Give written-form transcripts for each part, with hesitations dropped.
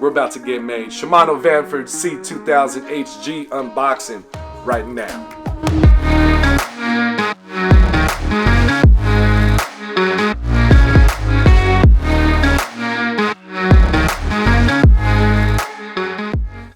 we're about to get made. Shimano VANFORD C2000 HG unboxing right now.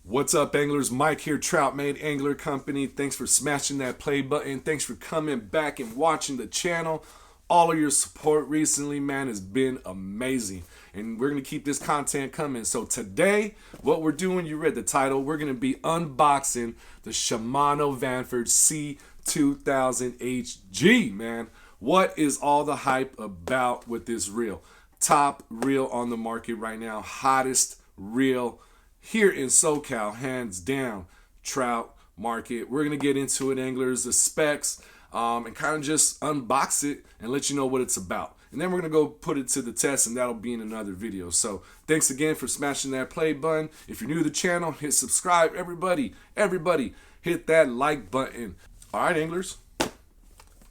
What's up, anglers? Mike here, Trout Made Angler Company. Thanks for smashing that play button. Thanks for coming back and watching the channel. All of your support recently, man, has been amazing. And we're going to keep this content coming. So today, what we're doing, you read the title, we're going to be unboxing the Shimano VANFORD C2000 HG, man. What is all the hype about with this reel? Top reel on the market right now. Hottest reel here in SoCal, hands down. Trout market. We're going to get into it, anglers, the specs, and kind of just unbox it and let you know what it's about. And then we're going to go put it to the test, and that'll be in another video. So thanks again for smashing that play button. If you're new to the channel, hit subscribe. Everybody, hit that like button. All right, anglers.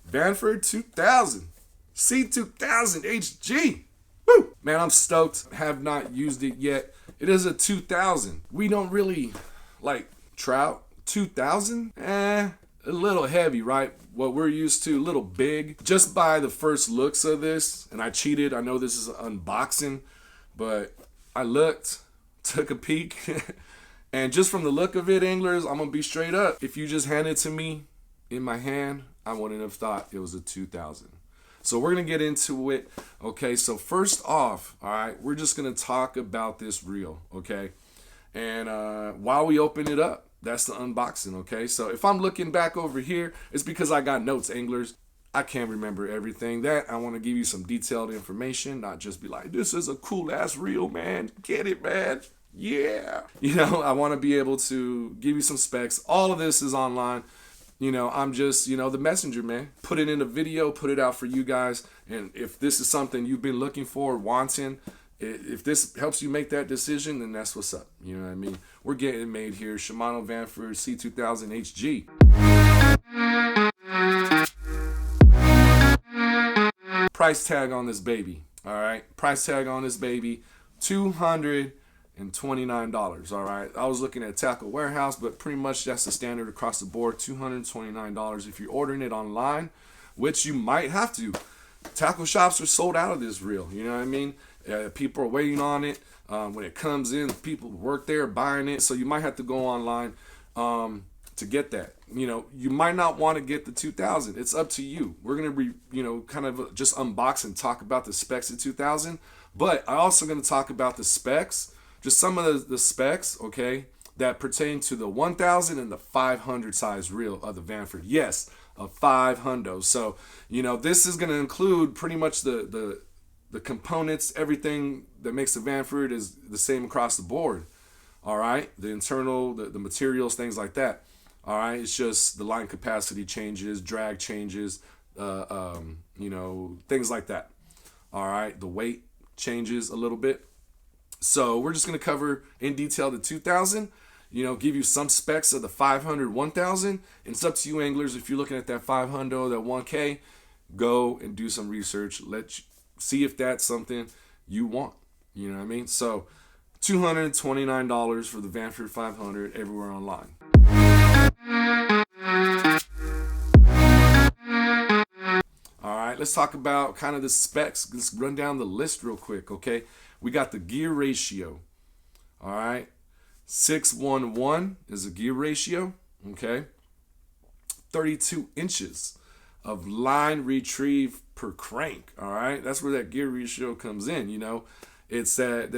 VANFORD 2000. C2000 HG. Woo! Man, I'm stoked. Have not used it yet. It is a 2000. We don't really like trout. 2000? A little heavy, right? What we're used to, a little big. Just by the first looks of this, and I cheated. I know this is an unboxing, but I looked, took a peek, and just from the look of it, anglers, I'm gonna be straight up. If you just hand it to me in my hand, I wouldn't have thought it was a 2000. So we're gonna get into it. Okay, so first off, all right, we're just gonna talk about this reel, okay? And while we open it up, that's the unboxing, okay? So if I'm looking back over here, it's because I got notes, anglers. I can't remember everything. That I want to give you some detailed information, not just be like, this is a cool ass reel, man. Get it, man. Yeah. You know, I want to be able to give you some specs. All of this is online. You know, I'm just, you know, the messenger, man. Put it in a video, put it out for you guys. And if this is something you've been looking for, wanting, if this helps you make that decision, then that's what's up. You know what I mean? We're getting made here. Shimano VANFORD C2000 HG. Price tag on this baby. All right. Price tag on this baby. $229. All right. I was looking at Tackle Warehouse, but pretty much that's the standard across the board. $229 if you're ordering it online, which you might have to. Tackle shops are sold out of this reel. You know what I mean? People are waiting on it. When it comes in, people work there buying it. So you might have to go online to get that. You know, you might not want to get the 2000. It's up to you. We're going to be, you know, kind of just unbox and talk about the specs of 2000. But I'm also going to talk about the specs, just some of the specs, okay, that pertain to the 1000 and the 500 size reel of the VANFORD. Yes, a 500. So, you know, this is going to include pretty much the components, everything that makes the VANFORD is the same across the board. All right, the internal, the materials, things like that. All right, it's just the line capacity changes, drag changes, you know, things like that. All right, the weight changes a little bit. So we're just going to cover in detail the 2000, you know, give you some specs of the 500, 1000. And it's up to you, anglers. If you're looking at that 500, that 1K, go and do some research. See if that's something you want. You know what I mean? So $229 for the VANFORD 500 everywhere online. All right, let's talk about kind of the specs. Let's run down the list real quick, okay? We got the gear ratio. All right, 6:1:1 is a gear ratio, okay? 32 inches of line retrieve per crank. All right, that's where that gear ratio comes in. You know, it's that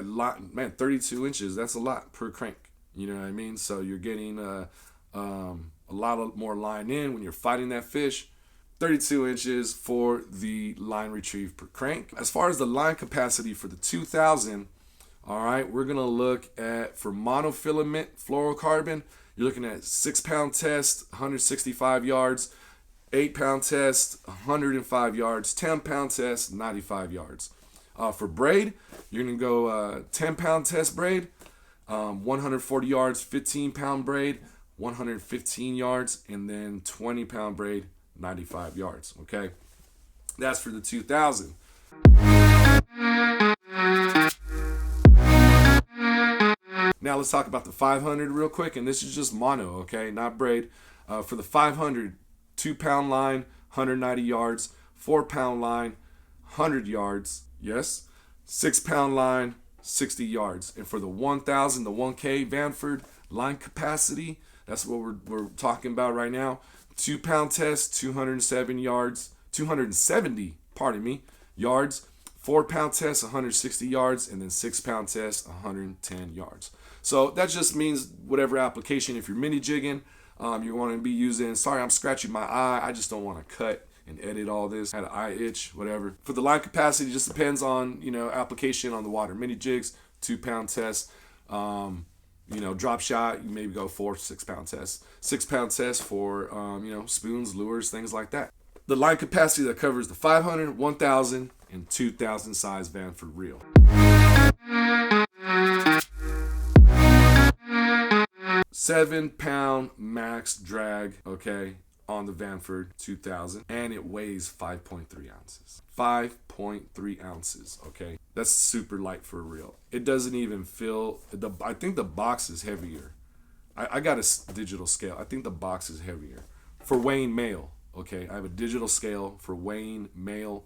lot, man. 32 inches, that's a lot per crank. You know what I mean? So you're getting a lot more line in when you're fighting that fish. 32 inches for the line retrieve per crank. As far as the line capacity for the 2000, all right, we're gonna look at, for monofilament fluorocarbon, you're looking at 6-pound test, 165 yards. 8-pound test, 105 yards. 10-pound test, 95 yards. For braid, you're going to go 10-pound test braid, 140 yards, 15-pound braid, 115 yards, and then 20-pound braid, 95 yards. Okay, that's for the 2000. Now let's talk about the 500 real quick, and this is just mono, okay, not braid. For the 500, 2-pound line, 190 yards, 4-pound line, 100 yards, yes, 6-pound line, 60 yards. And for the 1,000, the 1K Vanford line capacity, that's what we're talking about right now. 2-pound test, 270 yards, 270, pardon me, yards. 4-pound test, 160 yards, and then 6-pound test, 110 yards. So that just means whatever application, if you're mini jigging, you want to be using, sorry, I'm scratching my eye. I just don't want to cut and edit all this. Had an eye itch, whatever. For the line capacity, just depends on, application on the water. Mini jigs, 2-pound test. Drop shot, you maybe go 4, 6-pound test. 6-pound test for, spoons, lures, things like that. The line capacity that covers the 500, 1,000, and 2,000 size Vanford reel. 7-pound max drag, okay, on the Vanford 2000, and it weighs 5.3 ounces. 5.3 ounces, okay? That's super light for a reel. It doesn't even feel, I think the box is heavier. I got a digital scale. I think the box is heavier. For weighing male, okay? I have a digital scale for weighing male,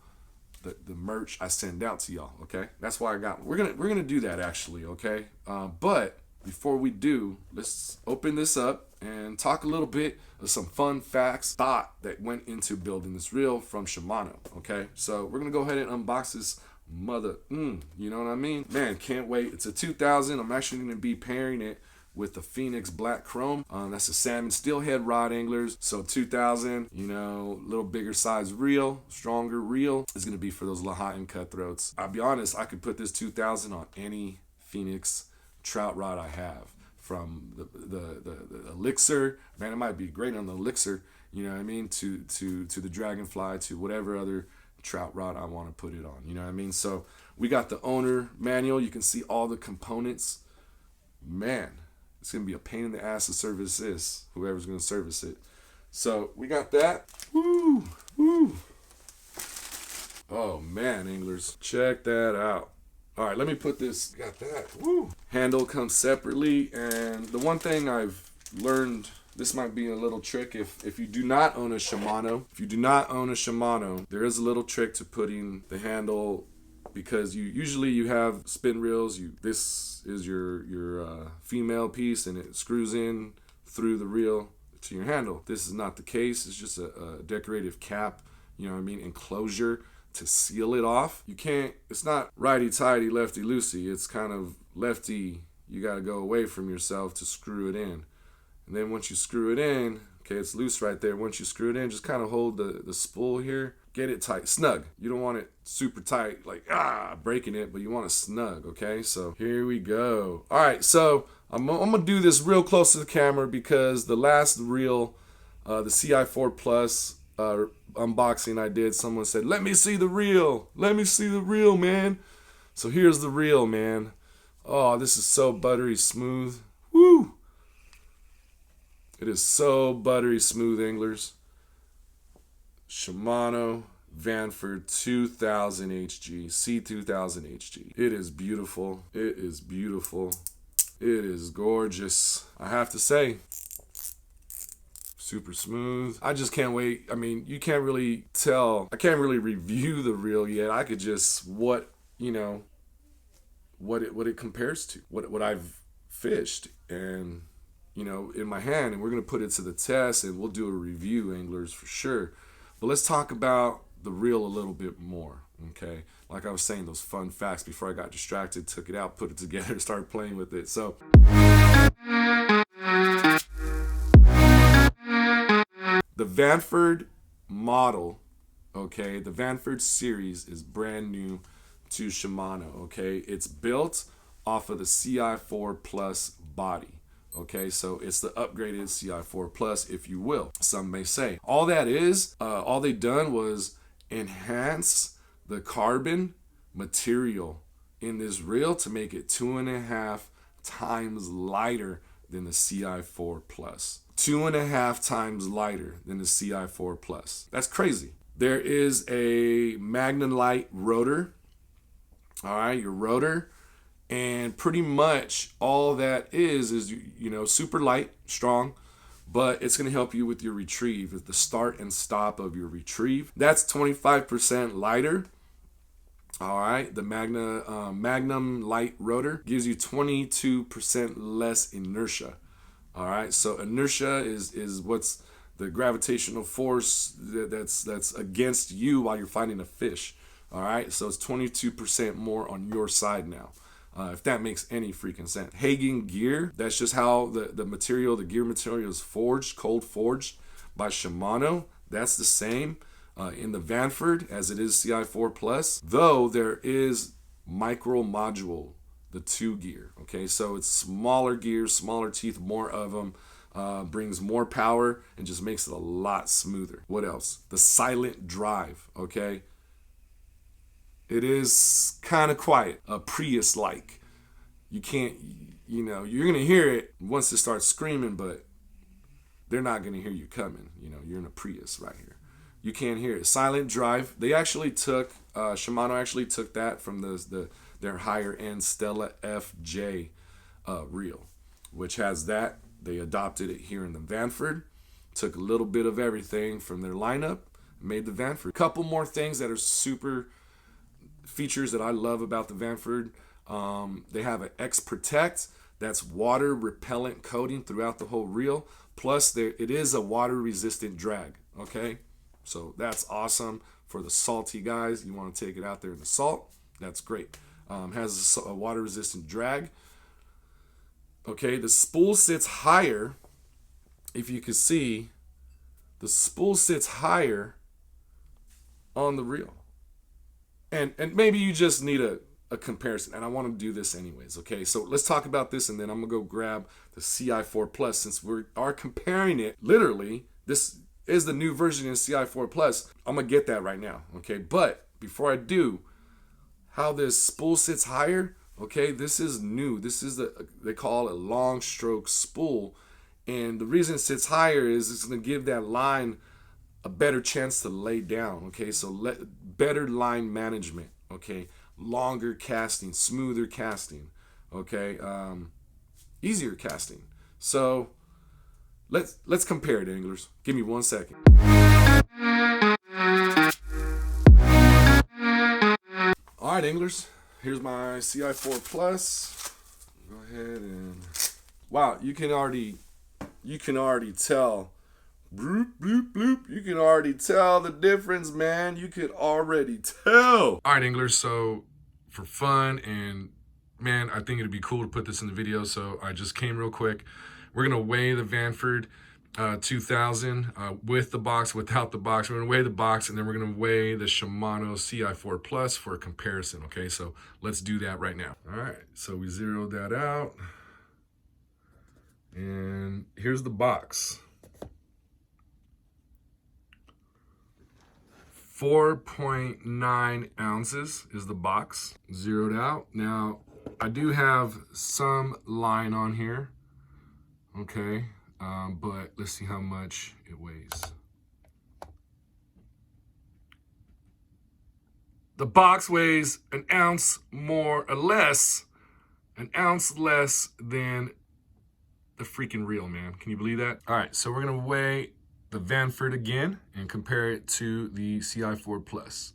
the merch I send out to y'all, okay? That's why I got, we're gonna do that actually, okay? But before we do, let's open this up and talk a little bit of some fun facts, thought that went into building this reel from Shimano, okay? So we're gonna go ahead and unbox this mother, you know what I mean? Man, can't wait. It's a 2000. I'm actually gonna be pairing it with the Phoenix Black Chrome. That's a salmon steelhead rod anglers. So 2000, little bigger size reel, stronger reel is gonna be for those Lahontan cutthroats. I'll be honest, I could put this 2000 on any Phoenix trout rod I have, from the Elixir, man, it might be great on the Elixir, you know what I mean, to the Dragonfly, to whatever other trout rod I want to put it on, you know what I mean. So we got the owner manual. You can see all the components. Man, it's gonna be a pain in the ass to service this, whoever's gonna service it. So we got that. Woo. Oh man, anglers, check that out. All right, let me put this, got that, woo. Handle comes separately, and the one thing I've learned, this might be a little trick, if you do not own a Shimano, there is a little trick to putting the handle, because you have spin reels, this is your female piece, and it screws in through the reel to your handle. This is not the case. It's just a decorative cap, you know what I mean, enclosure to seal it off. You can't, it's not righty-tighty, lefty-loosey. It's kind of lefty, you got to go away from yourself to screw it in. And then once you screw it in, okay, it's loose right there. Once you screw it in, just kind of hold the spool here. Get it tight, snug. You don't want it super tight, like, breaking it, but you want it snug, okay? So here we go. All right, so I'm going to do this real close to the camera, because the last reel, the CI4 Plus, unboxing I did, someone said, let me see the reel, man. So here's the reel, man. Oh, this is so buttery smooth. Woo! It is so buttery smooth, anglers. Shimano VANFORD 2000 HG, C2000 HG. It is beautiful. It is gorgeous. I have to say, super smooth. I just can't wait. I mean, you can't really tell. I can't really review the reel yet. I could just what it compares to, what I've fished and in my hand, and we're gonna put it to the test, and we'll do a review, anglers, for sure. But let's talk about the reel a little bit more, okay? Like I was saying, those fun facts before I got distracted, took it out, put it together, started playing with it. So the VANFORD model, okay, the VANFORD series is brand new to Shimano, okay? It's built off of the CI4 Plus body. Okay, so it's the upgraded CI4 Plus, if you will, some may say. All that is, all they done was enhance the carbon material in this reel to make it 2.5 times lighter than the CI4 Plus. 2.5 times lighter than the CI4 Plus. That's crazy. There is a Magnumlight Rotor. All right, your rotor And pretty much all that is you know, super light, strong, but it's going to help you with your retrieve, with the start and stop of your retrieve. That's 25% lighter. All right, the Magnumlight Rotor gives you 22% less inertia. All right, so inertia is what's the gravitational force that's against you while you're fighting a fish. All right, so it's 22% more on your side now. If that makes any freaking sense. Hagen gear, that's just how the material, the gear material is forged, cold forged by Shimano. That's the same in the VANFORD as it is CI4 Plus, though there is micro module, the 2 gear. Okay, so it's smaller gears, smaller teeth, more of them, brings more power and just makes it a lot smoother. What else? The silent drive. Okay, it is kind of quiet, a Prius like. You can't, you know, you're gonna hear it once it starts screaming, but they're not gonna hear you coming. You know, you're in a Prius right here. You can't hear it. Silent drive. They actually took Shimano actually took that from their higher end Stella FJ reel, which has that. They adopted it here in the VANFORD. Took a little bit of everything from their lineup, made the VANFORD. A couple more things that are super features that I love about the VANFORD. They have an X Protect, that's water repellent coating throughout the whole reel. Plus, it is a water resistant drag. Okay, so that's awesome for the salty guys. You want to take it out there in the salt, that's great. Has a water resistant drag. Okay, the spool sits higher. If you can see, the spool sits higher on the reel. And maybe you just need a comparison, and I want to do this anyways. Okay, so let's talk about this, and then I'm gonna go grab the CI4 Plus, since we are comparing it. Literally, this is the new version in CI4 Plus. I'm gonna get that right now. Okay, but before I do, how this spool sits higher. Okay, this is new. This is they call it a long stroke spool, and the reason it sits higher is it's gonna give that line a better chance to lay down. Okay, so better line management. Okay, longer casting, smoother casting. Okay, easier casting. So let's compare it, anglers. Give me 1 second. All right, anglers. Here's my CI4 Plus. Go ahead and wow, you can already tell. Bloop, bloop, bloop. You can already tell the difference, man. You could already tell. All right, anglers. So for fun and man, I think it'd be cool to put this in the video. So I just came real quick. We're gonna weigh the VANFORD 2000 with the box, without the box. We're gonna weigh the box, and then we're gonna weigh the Shimano CI4 Plus for a comparison. Okay, so let's do that right now. All right, so we zeroed that out, and here's the box. 4.9 ounces is the box, zeroed out. Now, I do have some line on here, okay, but let's see how much it weighs. The box weighs an ounce more or less, an ounce less than the freaking reel, man. Can you believe that? All right, so we're gonna weigh the VANFORD again and compare it to the CI4 Plus.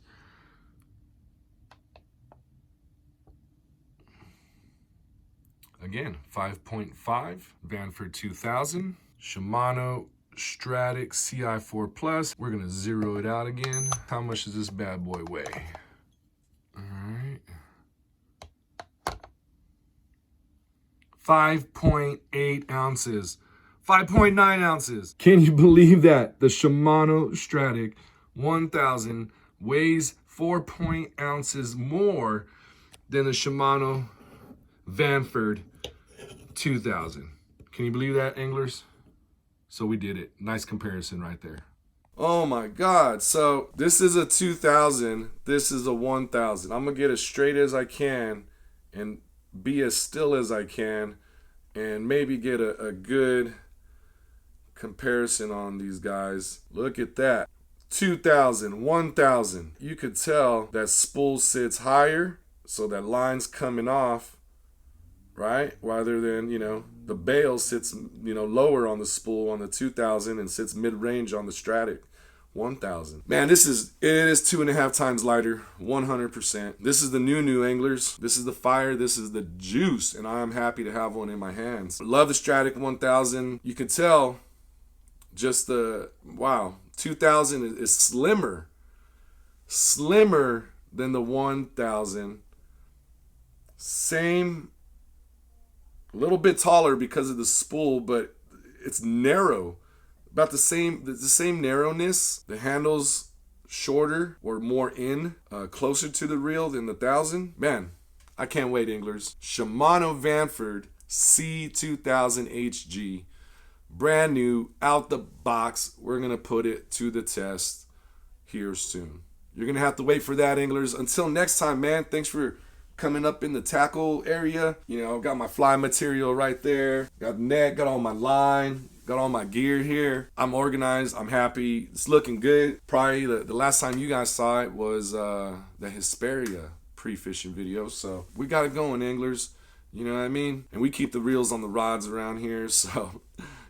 Again, 5.5, VANFORD 2000, Shimano Stratic CI4 Plus. We're gonna zero it out again. How much does this bad boy weigh? All right. 5.8 ounces. 5.9 ounces. Can you believe that? The Shimano Stratic 1000 weighs 4 ounces more than the Shimano VANFORD 2000. Can you believe that, anglers? So we did it. Nice comparison right there. Oh my God. So this is a 2000. This is a 1000. I'm going to get as straight as I can and be as still as I can and maybe get a good comparison on these guys. Look at that. 2000, 1000. You could tell that spool sits higher, so that line's coming off right? Rather than, you know, the bale sits, you know, lower on the spool on the 2000 and sits mid-range on the Stratic 1000. Man, it is 2.5 times lighter, 100%. This is the new anglers. This is the fire. This is the juice, and I am happy to have one in my hands. Love the Stratic 1000. You can tell just wow, 2000 is slimmer than the 1000. Same, a little bit taller because of the spool, but it's narrow. About the same narrowness. The handle's shorter or more closer to the reel than the 1000. Man, I can't wait, anglers. Shimano VANFORD C2000 HG. Brand new, out the box. We're going to put it to the test here soon. You're going to have to wait for that, anglers. Until next time, man, thanks for coming up in the tackle area. You know, got my fly material right there. Got net, got all my line, got all my gear here. I'm organized. I'm happy. It's looking good. Probably the last time you guys saw it was the Hesperia pre-fishing video. So we got it going, anglers. You know what I mean? And we keep the reels on the rods around here. So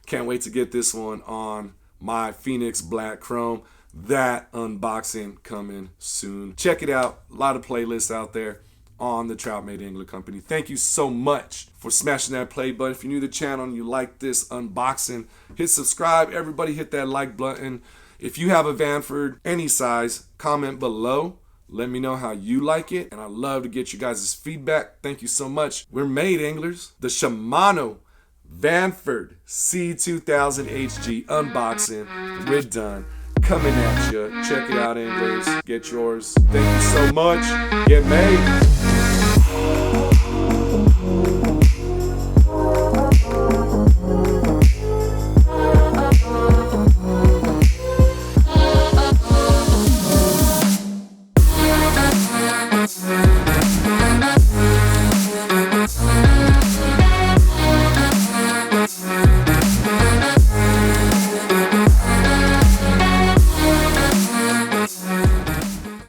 can't wait to get this one on my Phoenix Black Chrome. That unboxing coming soon. Check it out. A lot of playlists out there on the Trout Made Angler Company. Thank you so much for smashing that play button. If you're new to the channel and you like this unboxing, hit subscribe. Everybody hit that like button. If you have a VANFORD, any size, comment below. Let me know how you like it. And I love to get you guys' feedback. Thank you so much. We're made, anglers. The Shimano VANFORD C2000 HG unboxing. We're done. Coming at you. Check it out, anglers. Get yours. Thank you so much. Get made.